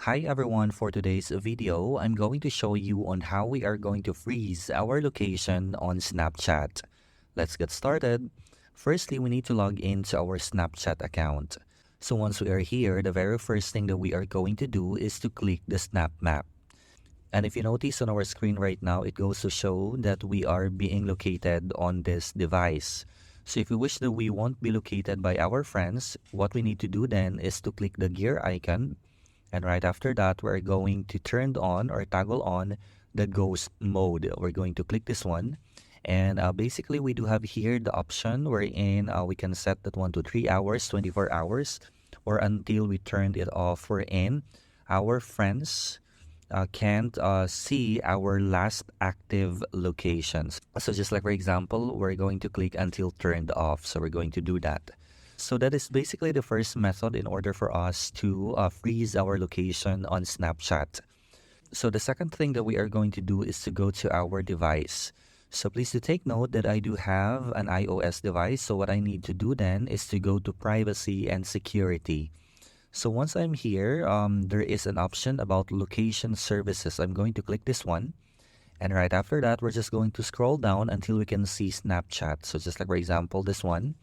Hi everyone, for today's video, I'm going to show you on how we are going to freeze our location on Snapchat. Let's get started. Firstly, we need to log into our Snapchat account. So once we are here, the very first thing that we are going to do is to click the Snap Map. And if you notice on our screen right now, it goes to show that we are being located on this device. So if we wish that we won't be located by our friends, what we need to do then is to click the gear icon. And right after that, we're going to turn on or toggle on the ghost mode. We're going to click this one. And basically, we do have here the option wherein we can set that 1 to 3 hours, 24 hours, or until we turned it off. Wherein our friends can't see our last active locations. So just like for example, we're going to click until turned off. So we're going to do that. So that is basically the first method in order for us to freeze our location on Snapchat. So the second thing that we are going to do is to go to our device. So please do take note that I do have an iOS device. So what I need to do then is to go to privacy and security. So once I'm here, there is an option about location services. I'm going to click this one. And right after that, we're just going to scroll down until we can see Snapchat. So just like for example, this one.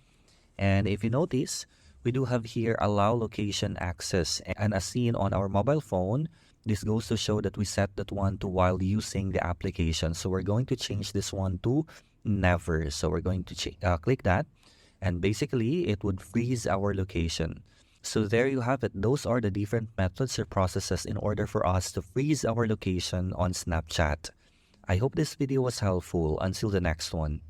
And if you notice, we do have here allow location access. And as seen on our mobile phone, this goes to show that we set that one to while using the application. So we're going to change this one to never. So we're going to click that. And basically, it would freeze our location. So there you have it. Those are the different methods or processes in order for us to freeze our location on Snapchat. I hope this video was helpful. Until the next one.